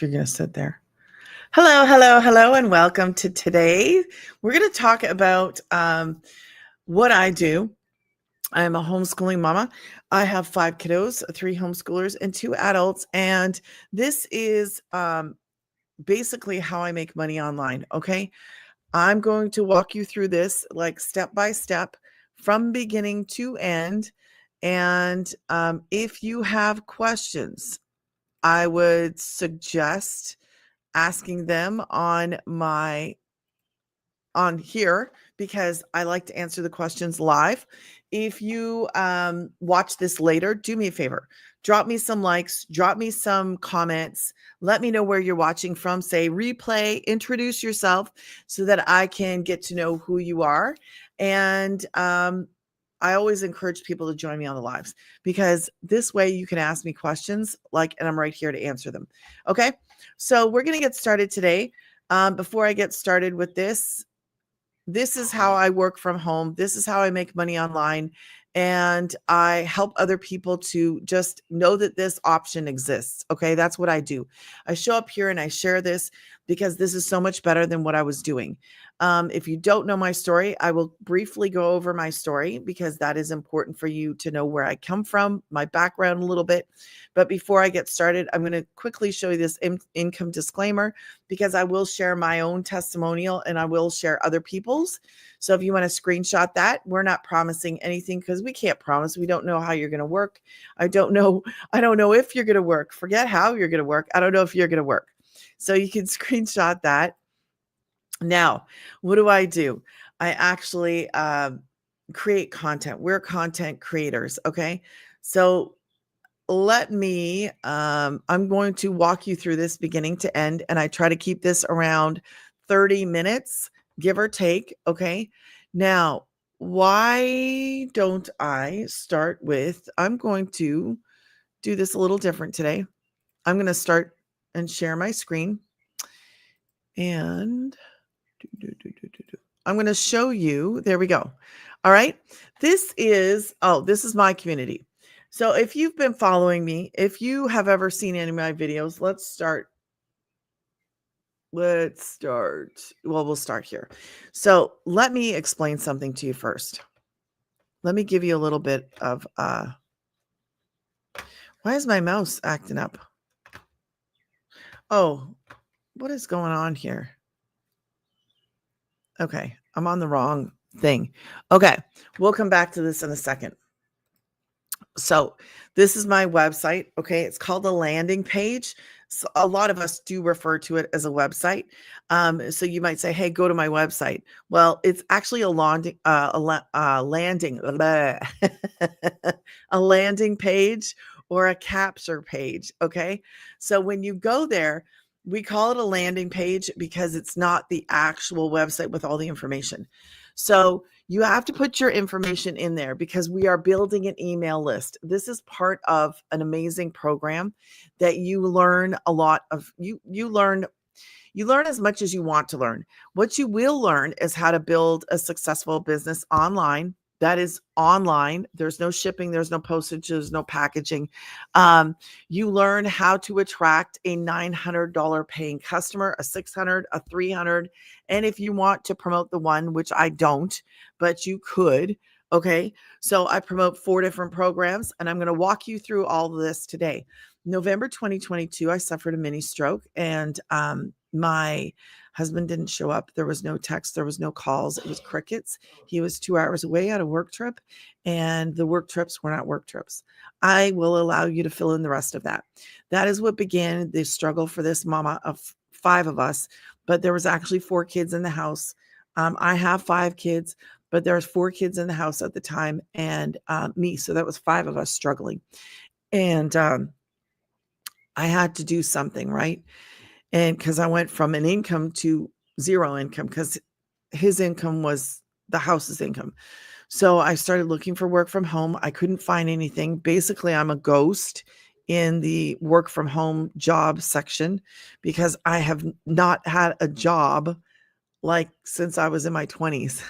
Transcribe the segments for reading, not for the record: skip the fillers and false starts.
you're going to sit there. Hello, hello, hello, and welcome to today. We're going to talk about what I do. I'm a homeschooling mama. I have 5 kiddos, 3 homeschoolers, and 2 adults. And this is basically how I make money online. Okay. I'm going to walk you through this like step by step from beginning to end. And if you have questions, I would suggest asking them on here because I like to answer the questions live. If you watch this later, do me a favor. Drop me some likes, drop me some comments. Let me know where you're watching from. Say replay, introduce yourself so that I can get to know who you are. And I always encourage people to join me on the lives because this way you can ask me questions and I'm right here to answer them. Okay. So we're going to get started today. Before I get started with this is how I work from home. This is how I make money online. And I help other people to just know that this option exists. Okay. That's what I do. I show up here and I share this because this is so much better than what I was doing. If you don't know my story, I will briefly go over my story because that is important for you to know where I come from, my background a little bit. But before I get started, I'm going to quickly show you this income disclaimer because I will share my own testimonial and I will share other people's. So if you want to screenshot that, we're not promising anything because we can't promise. We don't know how you're going to work. I don't know if you're going to work. Forget how you're going to work. I don't know if you're going to work. So you can screenshot that. Now, what do? I actually create content. We're content creators. Okay. So I'm going to walk you through this beginning to end, and I try to keep this around 30 minutes, give or take. Okay. Now, why don't I start with, I'm going to do this a little different today. I'm going to start and share my screen and I'm going to show you. There we go. All right. This is my community. So if you've been following me, if you have ever seen any of my videos, let's start. Well, we'll start here. So let me explain something to you first. Let me give you a little bit of, why is my mouse acting up? Oh, what is going on here? Okay, I'm on the wrong thing. Okay, we'll come back to this in a second. So this is my website. Okay, it's called a landing page. So a lot of us do refer to it as a website. So you might say, "Hey, go to my website." Well, it's actually a landing, a landing page or a capture page. Okay, so when you go there, we call it a landing page because it's not the actual website with all the information. So you have to put your information in there because we are building an email list. This is part of an amazing program that you learn a lot of. You learn as much as you want to learn. What you will learn is how to build a successful business online. That is online. There's no shipping. There's no postage. There's no packaging. You learn how to attract a $900 paying customer, a $600, a $300. And if you want to promote the one, which I don't, but you could. Okay. So I promote 4 different programs and I'm going to walk you through all of this today. November 2022, I suffered a mini stroke and my husband didn't show up. There was no text. There was no calls. It was crickets. He was 2 hours away at a work trip and the work trips were not work trips. I will allow you to fill in the rest of that. That is what began the struggle for this mama of 5 of us, but there was actually 4 kids in the house. I have 5 kids, but there was 4 kids in the house at the time and me. So that was 5 of us struggling. And I had to do something, right? And because I went from an income to 0 income because his income was the house's income. So I started looking for work from home. I couldn't find anything. Basically, I'm a ghost in the work from home job section because I have not had a job since I was in my 20s.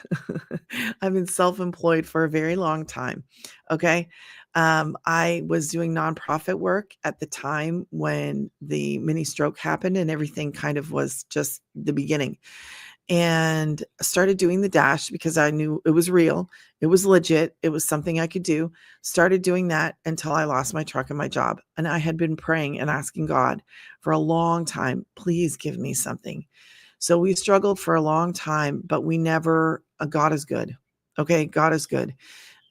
I've been self-employed for a very long time. Okay. I was doing nonprofit work at the time when the mini stroke happened and everything kind of was just the beginning. And started doing the dash because I knew it was real. It was legit. It was something I could do. Started doing that until I lost my truck and my job. And I had been praying and asking God for a long time, please give me something. So we struggled for a long time, but we never, God is good. Okay. God is good.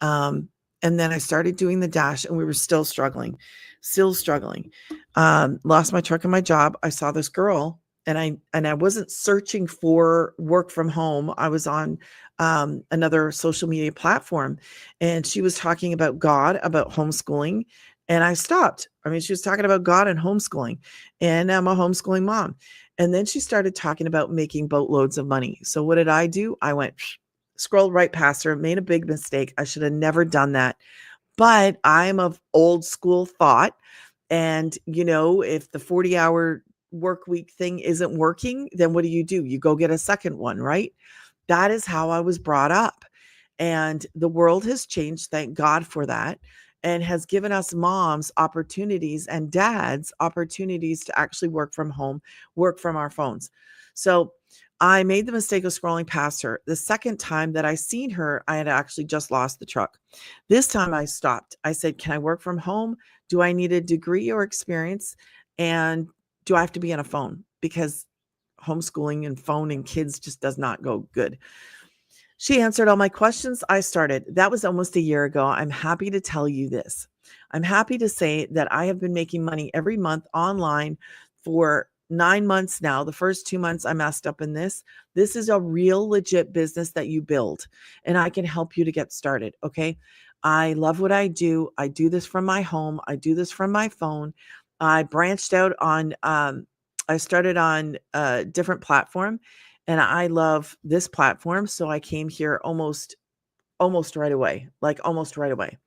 Um, and then I started doing the dash and we were still struggling, still struggling. Lost my truck and my job. I saw this girl and I wasn't searching for work from home. I was on another social media platform and she was talking about God, about homeschooling. And I stopped. I mean, she was talking about God and homeschooling, and I'm a homeschooling mom. And then she started talking about making boatloads of money. So what did I do? I went, scrolled right past her, made a big mistake. I should have never done that. But I'm of old school thought. And, if the 40-hour work week thing isn't working, then what do? You go get a second one, right? That is how I was brought up. And the world has changed. Thank God for that. And has given us moms opportunities and dads opportunities to actually work from home, work from our phones. So I made the mistake of scrolling past her. The second time that I seen her, I had actually just lost the truck. This time I stopped. I said, can I work from home? Do I need a degree or experience? And do I have to be on a phone? Because homeschooling and phone and kids just does not go good. She answered all my questions. I started. That was almost a year ago. I'm happy to tell you this. I'm happy to say that I have been making money every month online for 9 months now. The first 2 months I messed up in this. This is a real legit business that you build, and I can help you to get started. Okay. I love what I do. I do this from my home. I do this from my phone. I branched out on, I started on a different platform and I love this platform. So I came here almost right away, like almost right away.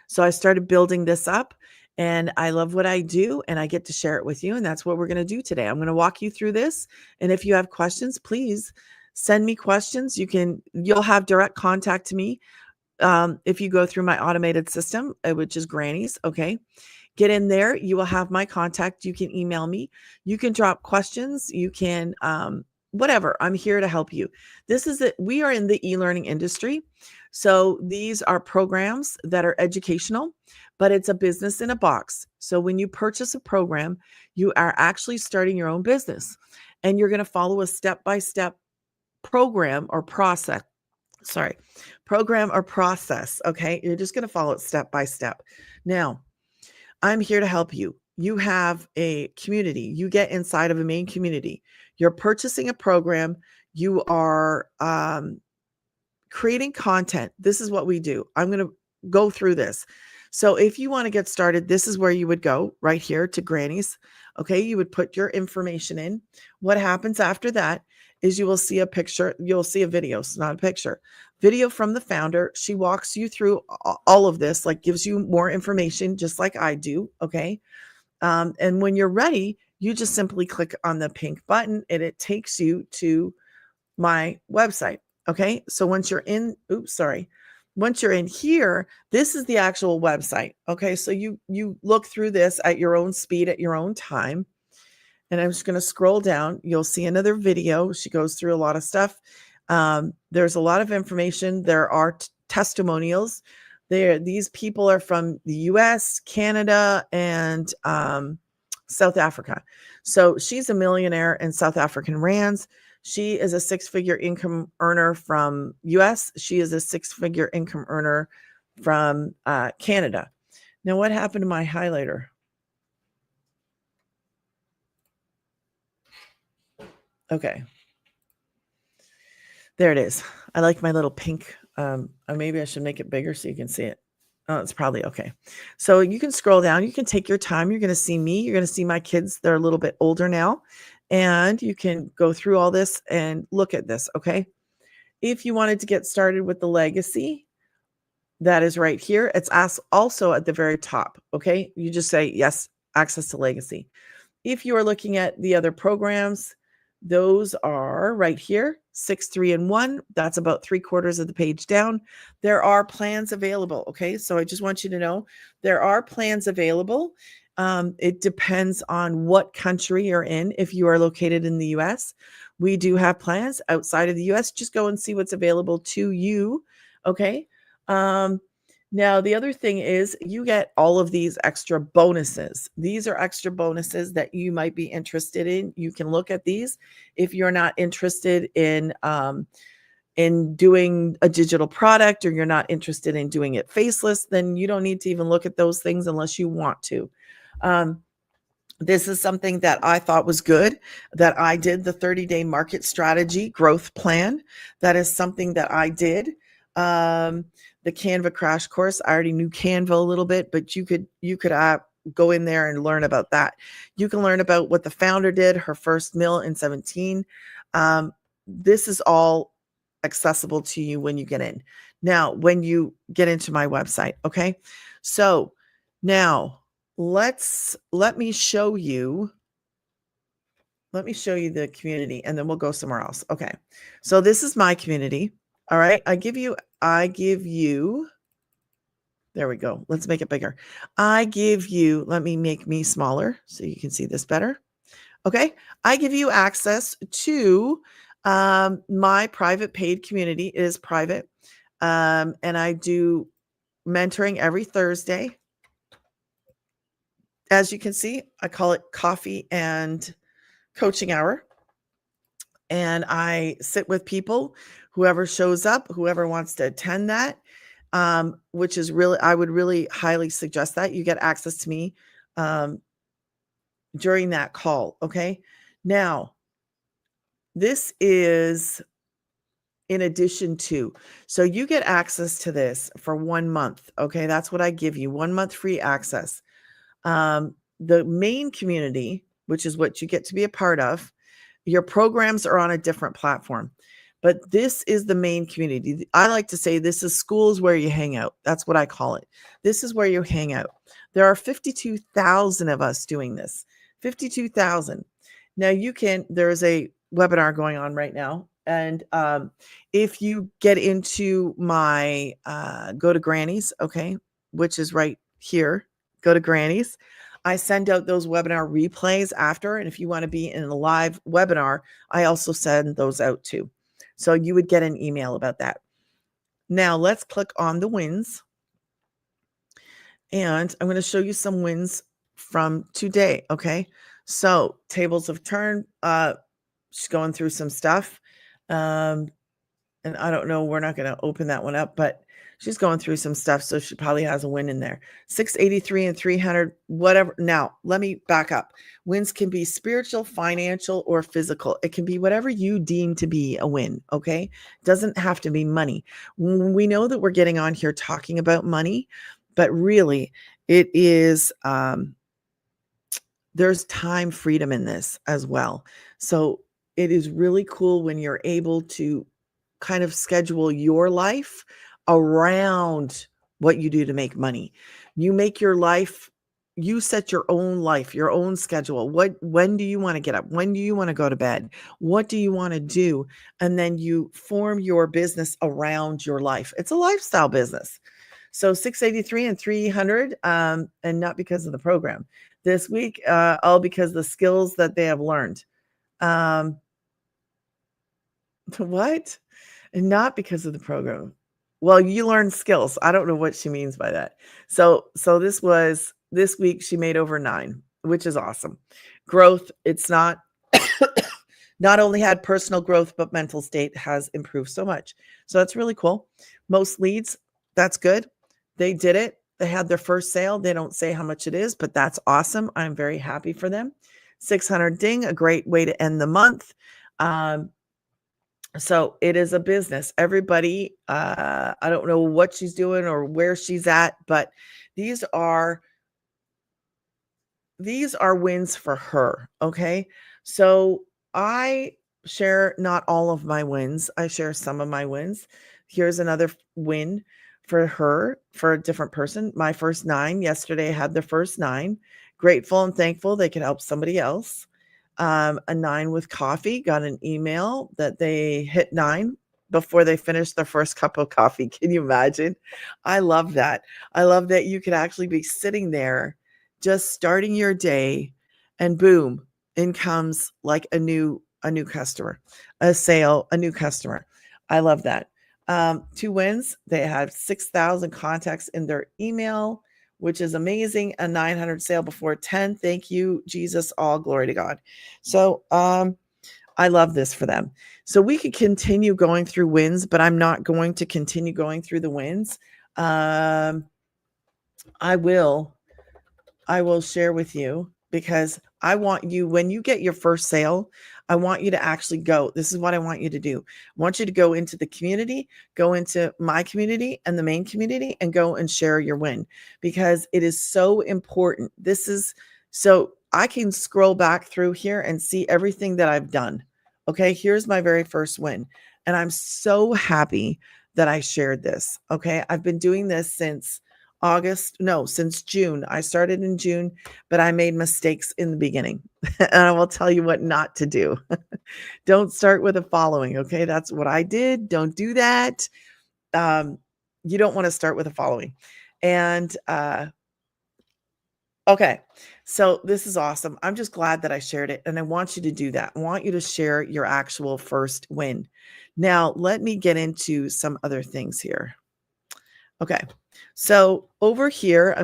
So I started building this up and I love what I do and I get to share it with you. And that's what we're going to do today. I'm going to walk you through this. And if you have questions, please send me questions. You'll have direct contact to me. If you go through my automated system, which is Granny's. Okay. Get in there. You will have my contact. You can email me. You can drop questions. You can, whatever. I'm here to help you. This is it. We are in the e-learning industry. So these are programs that are educational, but it's a business in a box. So when you purchase a program, you are actually starting your own business and you're going to follow a step-by-step program or process. Program or process. Okay. You're just going to follow it step by step. Now, I'm here to help you. You have a community. You get inside of a main community. You're purchasing a program. You are creating content. This is what we do. I'm going to go through this. So if you want to get started, this is where you would go right here to Granny's. Okay. You would put your information in. What happens after that is you will see a picture. You'll see a video. It's not a picture. Video from the founder. She walks you through all of this, like gives you more information, just like I do. Okay. And when you're ready, you just simply click on the pink button and it takes you to my website. Okay. So once you're in, once you're in here, this is the actual website. Okay. So you look through this at your own speed, at your own time. And I'm just going to scroll down. You'll see another video. She goes through a lot of stuff. There's a lot of information. There are testimonials. These people are from the US, Canada, and South Africa. So she's a millionaire in South African rands. She is a six-figure income earner from US. She is a six-figure income earner from Canada. Now, what happened to my highlighter? Okay. There it is. I like my little pink. Maybe I should make it bigger so you can see it. Oh, it's probably okay. So you can scroll down. You can take your time. You're going to see me. You're going to see my kids. They're a little bit older now. And you can go through all this and look at this. Okay. If you wanted to get started with the legacy, that is right here. It's also at the very top. Okay. You just say, yes, access to legacy. If you are looking at the other programs, those are right here. 6, 3, and 1. That's about 3/4 of the page down. There are plans available. Okay. So I just want you to know there are plans available. It depends on what country you're in. If you are located in the US, we do have plans outside of the US. Just go and see what's available to you. Okay. Now, the other thing is you get all of these extra bonuses. These are extra bonuses that you might be interested in. You can look at these. If you're not interested in doing a digital product, or you're not interested in doing it faceless, then you don't need to even look at those things unless you want to. This is something that I thought was good, that I did the 30-day market strategy growth plan. That is something that I did. The Canva crash course, I already knew Canva a little bit, but you could go in there and learn about that. You can learn about what the founder did, her first mill in 17. This is all accessible to you when you get in. Now, when you get into my website, okay? So now let me show you the community, and then we'll go somewhere else. Okay. So this is my community. All right. I give you, there we go. Let's make it bigger. Let me make me smaller so you can see this better. Okay. I give you access to my private paid community. It is private. And I do mentoring every Thursday. As you can see, I call it coffee and coaching hour. And I sit with people, whoever shows up, whoever wants to attend that, which is really, I would really highly suggest that you get access to me during that call. Okay. Now, this is in addition to, so you get access to this for 1 month. Okay. That's what I give you, 1 month free access. The main community, which is what you get to be a part of, your programs are on a different platform, but this is the main community. I like to say this is schools where you hang out. That's what I call it. This is where you hang out. There are 52,000 of us doing this. 52,000. Now there's a webinar going on right now. And if you get into my Go to Granny's, okay, which is right here, Go to Granny's, I send out those webinar replays after. And if you want to be in a live webinar, I also send those out too. So you would get an email about that. Now let's click on the wins. And I'm going to show you some wins from today. Okay. So tables of turn, just going through some stuff. And I don't know, we're not going to open that one up, but she's going through some stuff. So she probably has a win in there. 683 and 300, whatever. Now, let me back up. Wins can be spiritual, financial, or physical. It can be whatever you deem to be a win. Okay. Doesn't have to be money. We know that we're getting on here talking about money, but really it is, there's time freedom in this as well. So it is really cool when you're able to kind of schedule your life around what you do to make money. You make your life, you set your own life, your own schedule. When do you want to get up? When do you want to go to bed? What do you want to do? And then you form your business around your life. It's a lifestyle business. So 683 and 300, and not because of the program this week, all because the skills that they have learned. What? And not because of the program. Well, you learn skills. I don't know what she means by that. So this week she made over 9, which is awesome. Growth, it's not only had personal growth, but mental state has improved so much. So that's really cool. Most leads, that's good. They did it. They had their first sale. They don't say how much it is, but that's awesome. I'm very happy for them. 600 ding, a great way to end the month. So it is a business. Everybody, I don't know what she's doing or where she's at, but these are wins for her. Okay. So I share not all of my wins. I share some of my wins. Here's another win for her, for a different person. My first 9 yesterday, I had the first 9. Grateful and thankful they could help somebody else. A 9 with coffee got an email that they hit 9 before they finished their first cup of coffee. Can you imagine? I love that. I love that you could actually be sitting there just starting your day and boom, in comes like a new customer, a sale, a new customer. I love that. 2 wins. They had 6,000 contacts in their email, which is amazing. A 900 sale before 10. Thank you, Jesus. All glory to God. So, I love this for them. So we could continue going through wins, but I'm not going to continue going through the wins. Um, I will I will share with you because I want you, when you get your first sale, I want you to actually go. This is what I want you to do. I want you to go into the community, go into my community and the main community, and go and share your win because it is so important. This is so I can scroll back through here and see everything that I've done. Okay, here's my very first win. And I'm so happy that I shared this. Okay, I've been doing this since since June. I started in June, but I made mistakes in the beginning. And I will tell you what not to do. Don't start with a following. Okay. That's what I did. Don't do that. Um, you don't want to start with a following. And okay. So this is awesome. I'm just glad that I shared it. And I want you to do that. I want you to share your actual first win. Now, let me get into some other things here. Okay. So over here,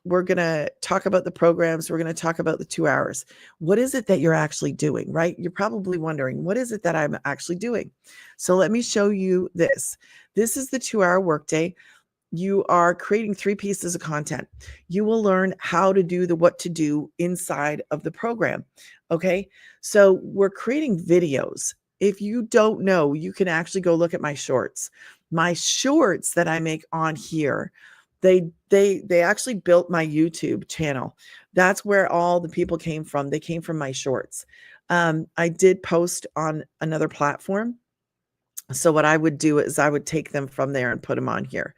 we're going to talk about the programs. We're going to talk about the 2 hours. What is it that you're actually doing, right? You're probably wondering, what is it that I'm actually doing? So let me show you this. This is the 2-hour workday. You are creating 3 pieces of content. You will learn how to do the what to do inside of the program. Okay. So we're creating videos. If you don't know, you can actually go look at my shorts. My shorts that I make on here, they actually built my YouTube channel. That's where all the people came from. They came from my shorts. I did post on another platform. So what I would do is I would take them from there and put them on here.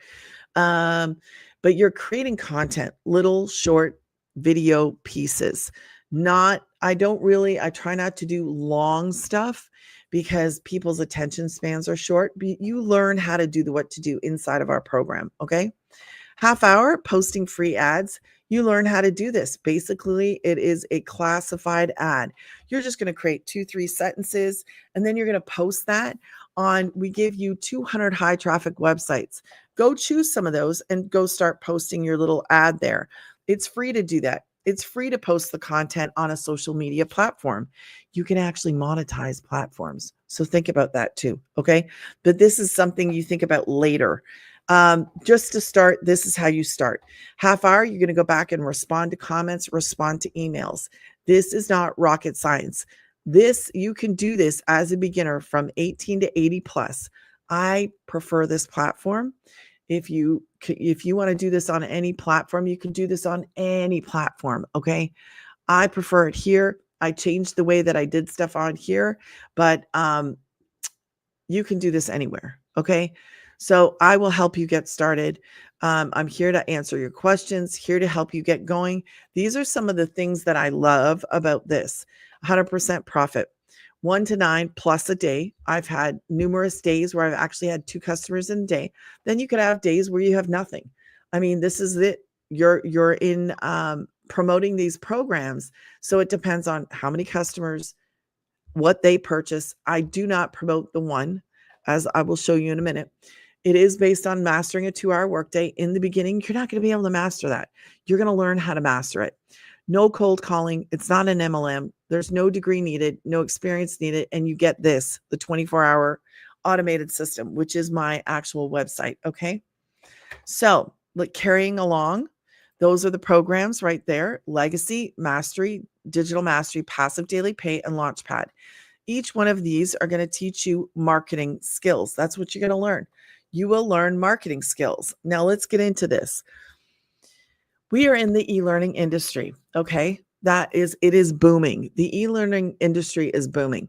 But you're creating content, little short video pieces. I try not to do long stuff because people's attention spans are short. But you learn how to do the what to do inside of our program. Okay. Half hour posting free ads. You learn how to do this. Basically, it is a classified ad. You're just going to create 2-3 sentences, and then you're going to post that we give you 200 high traffic websites. Go choose some of those and go start posting your little ad there. It's free to do that. It's free to post the content on a social media platform. You can actually monetize platforms. So think about that too. Okay. But this is something you think about later. Just to start, this is how you start. Half hour, you're going to go back and respond to comments, respond to emails. This is not rocket science. You can do this as a beginner from 18 to 80 plus. I prefer this platform. If you want to do this on any platform, you can do this on any platform. Okay. I prefer it here. I changed the way that I did stuff on here, but you can do this anywhere. Okay. So I will help you get started. I'm here to answer your questions, here to help you get going. These are some of the things that I love about this. 100% profit, 1 to 9 plus a day. I've had numerous days where I've actually had 2 customers in a day. Then you could have days where you have nothing. I mean, this is it. You're in promoting these programs. So it depends on how many customers, what they purchase. I do not promote the one, as I will show you in a minute. It is based on mastering a 2-hour workday. In the beginning, you're not going to be able to master that. You're going to learn how to master it. No cold calling. It's not an MLM. There's no degree needed, no experience needed. And you get this, the 24-hour automated system, which is my actual website. Okay. So carrying along, those are the programs right there: Legacy, Mastery, Digital Mastery, Passive Daily Pay, and Launchpad. Each one of these are going to teach you marketing skills. That's what you're going to learn. You will learn marketing skills. Now let's get into this. We are in the e-learning industry. Okay. It is booming. The e-learning industry is booming.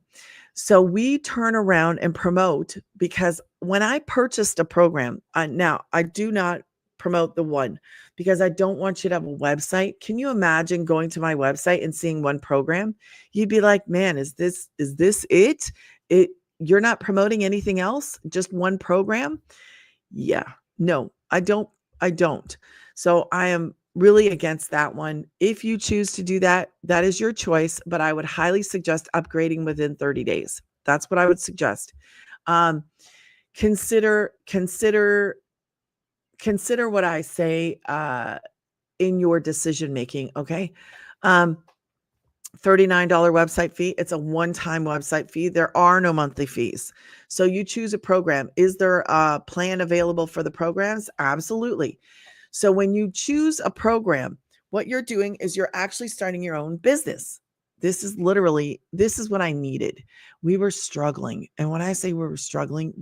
So we turn around and promote, because when I purchased a program, now I do not promote the one because I don't want you to have a website. Can you imagine going to my website and seeing one program? You'd be like, man, is this it? You're not promoting anything else, just one program? Yeah. No, I don't. So I am really against that one. If you choose to do that, that is your choice, but I would highly suggest upgrading within 30 days. That's what I would suggest. Um, consider what I say in your decision making. Okay. Um, $39 website fee. It's a one-time website fee. There are no monthly fees. So you choose a program. Is there a plan available for the programs? Absolutely. So when you choose a program, what you're doing is you're actually starting your own business. This is what I needed. We were struggling. And when I say we were struggling.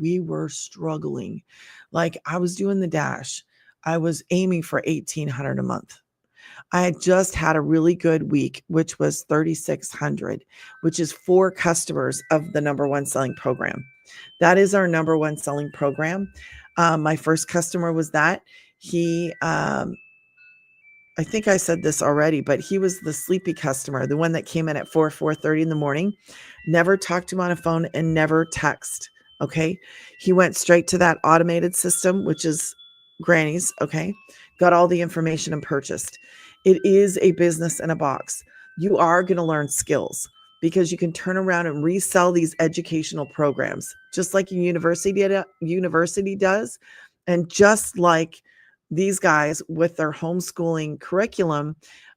Like I was doing the dash. I was aiming for 1,800 a month. I had just had a really good week, which was 3,600, which is 4 customers of the number one selling program. That is our number one selling program. My first customer was that. He, I think I said this already, but he was the sleepy customer, the one that came in at 4:30 in the morning, never talked to him on a phone and never text. Okay. He went straight to that automated system, which is Granny's. Okay. Got all the information and purchased. It is a business in a box. You are going to learn skills because you can turn around and resell these educational programs, just like a university does. And just like these guys with their homeschooling curriculum,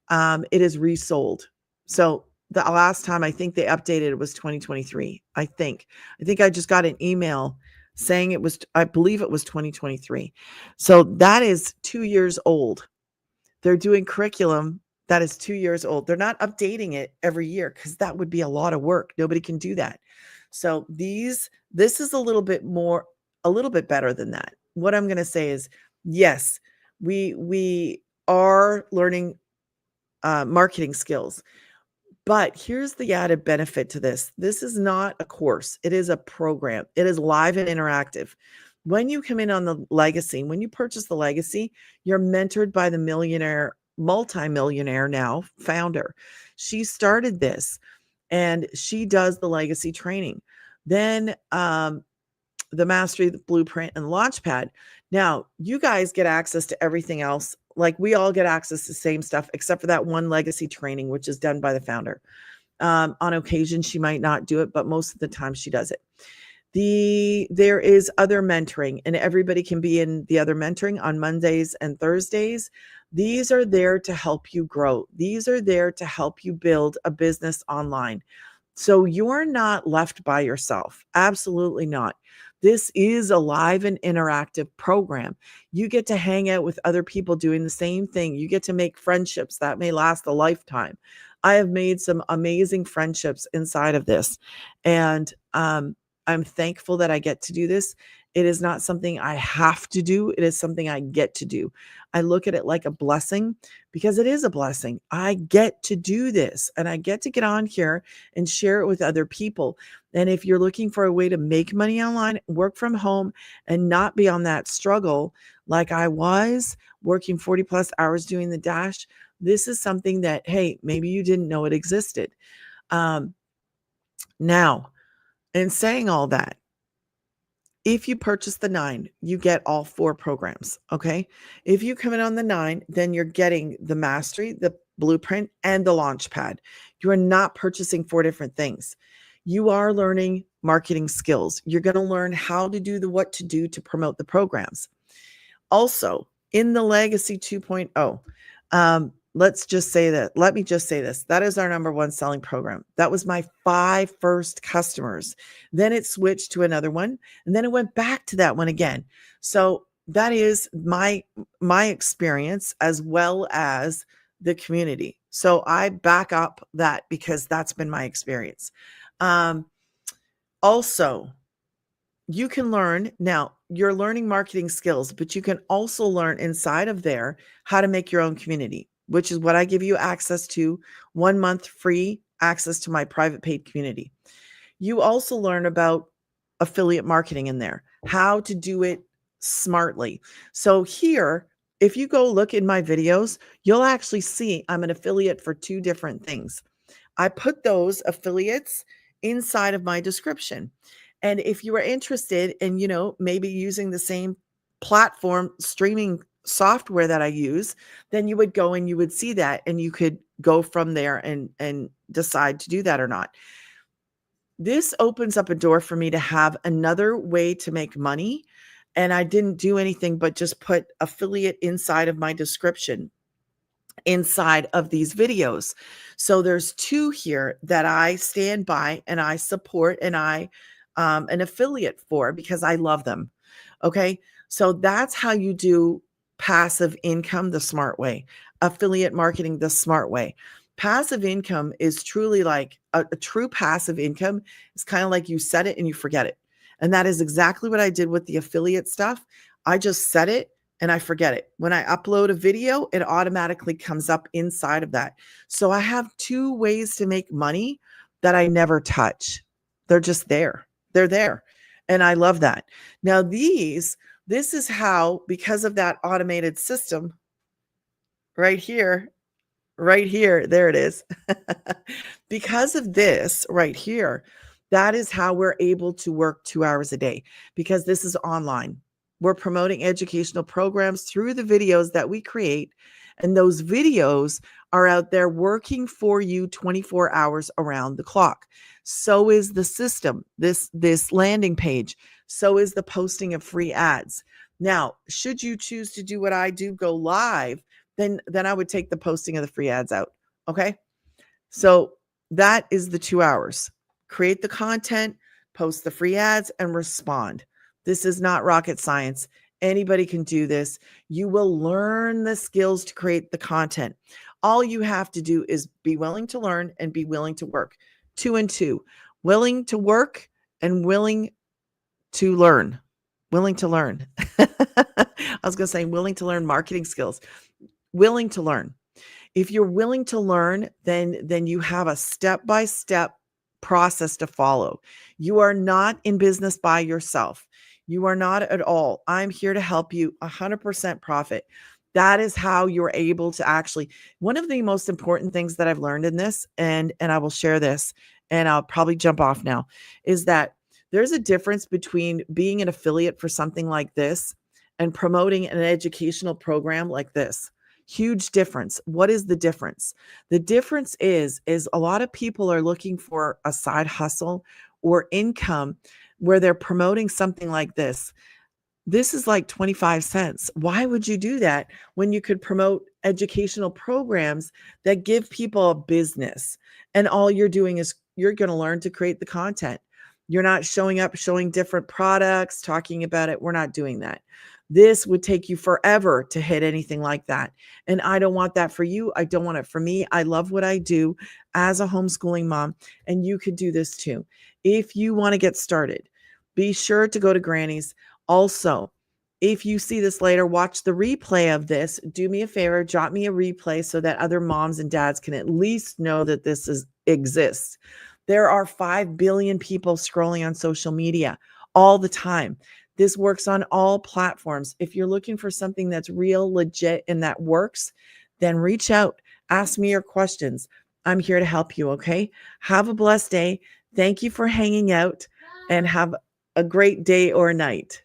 it is resold. So the last time I think they updated it was 2023. I think I just got an email saying I believe it was 2023. So that is 2 years old. They're doing curriculum that is 2 years old. They're not updating it every year because that would be a lot of work. Nobody can do that. So this is a little bit better than that. What I'm going to say is, yes, we are learning marketing skills, but here's the added benefit to this. This is not a course. It is a program. It is live and interactive. When you come in on the legacy, when you purchase the legacy, you're mentored by the multimillionaire now founder. She started this and she does the legacy training. Then the mastery, the blueprint, and launchpad. Now, you guys get access to everything else. Like we all get access to the same stuff, except for that one legacy training, which is done by the founder. On occasion, she might not do it, but most of the time she does it. There is other mentoring, and everybody can be in the other mentoring on Mondays and Thursdays. These are there to help you grow. These are there to help you build a business online. So you're not left by yourself. Absolutely not. This is a live and interactive program. You get to hang out with other people doing the same thing. You get to make friendships that may last a lifetime. I have made some amazing friendships inside of this. And I'm thankful that I get to do this. It is not something I have to do. It is something I get to do. I look at it like a blessing because it is a blessing. I get to do this and I get to get on here and share it with other people. And if you're looking for a way to make money online, work from home, and not be on that struggle like I was working 40 plus hours doing the dash, this is something that, hey, maybe you didn't know it existed. Now, in saying all that, if you purchase the 9, you get all 4 programs. Okay. If you come in on the 9, then you're getting the mastery, the blueprint, and the launchpad. You are not purchasing 4 different things. You are learning marketing skills. You're going to learn how to do what to do to promote the programs. Also, in the Legacy 2.0, let me just say this. That is our number one selling program. That was my 5 first customers. Then it switched to another one, and then it went back to that one again. So that is my experience as well as the community. So I back up that because that's been my experience. Also, you can learn now, you're learning marketing skills, but you can also learn inside of there how to make your own community, which is what I give you access to 1 month free access to my private paid community. You also learn about affiliate marketing in there, how to do it smartly. So here if you go look in my videos, you'll actually see I'm an affiliate for 2 different things. I put those affiliates inside of my description. And if you are interested in, maybe using the same platform streaming software that I use, then you would go and you would see that and you could go from there and decide to do that or not. This opens up a door for me to have another way to make money. And I didn't do anything but just put affiliate inside of my description inside of these videos. So there's 2 here that I stand by and I support and I an affiliate for because I love them. Okay? So that's how you do passive income the smart way. Affiliate marketing the smart way. Passive income is truly like a true passive income is kind of like you set it and you forget it. And that is exactly what I did with the affiliate stuff. I just set it and I forget it. When I upload a video, it automatically comes up inside of that. So I have 2 ways to make money that I never touch. They're just there. They're there. And I love that. Now this is how, because of that automated system right here, there it is. Because of this right here, that is how we're able to work 2 hours a day because this is online. We're promoting educational programs through the videos that we create, and those videos are out there working for you 24 hours around the clock. So is the system, this landing page. So is the posting of free ads. Now, should you choose to do what I do, go live, then I would take the posting of the free ads out. Okay? So that is the 2 hours. Create the content, post the free ads, and respond. This is not rocket science. Anybody can do this. You will learn the skills to create the content. All you have to do is be willing to learn and be willing to work. 2 and 2. Willing to work and willing to learn. Willing to learn. I was going to say willing to learn marketing skills. Willing to learn. If you're willing to learn, then you have a step-by-step process to follow. You are not in business by yourself. You are not at all. I'm here to help you 100% profit. That is how you're able to actually, one of the most important things that I've learned in this, and I will share this, and I'll probably jump off now, is that there's a difference between being an affiliate for something like this and promoting an educational program like this. Huge difference. What is the difference? The difference is a lot of people are looking for a side hustle or income where they're promoting something like this. This is like 25 cents. Why would you do that when you could promote educational programs that give people a business? And all you're doing is you're going to learn to create the content. You're not showing up, showing different products, talking about it. We're not doing that. This would take you forever to hit anything like that. And I don't want that for you. I don't want it for me. I love what I do as a homeschooling mom, and you could do this too. If you want to get started, be sure to go to Granny's. Also, if you see this later, watch the replay of this. Do me a favor, drop me a replay so that other moms and dads can at least know that this exists. There are 5 billion people scrolling on social media all the time. This works on all platforms. If you're looking for something that's real, legit, and that works, then reach out. Ask me your questions. I'm here to help you, okay? Have a blessed day. Thank you for hanging out and have a great day or night.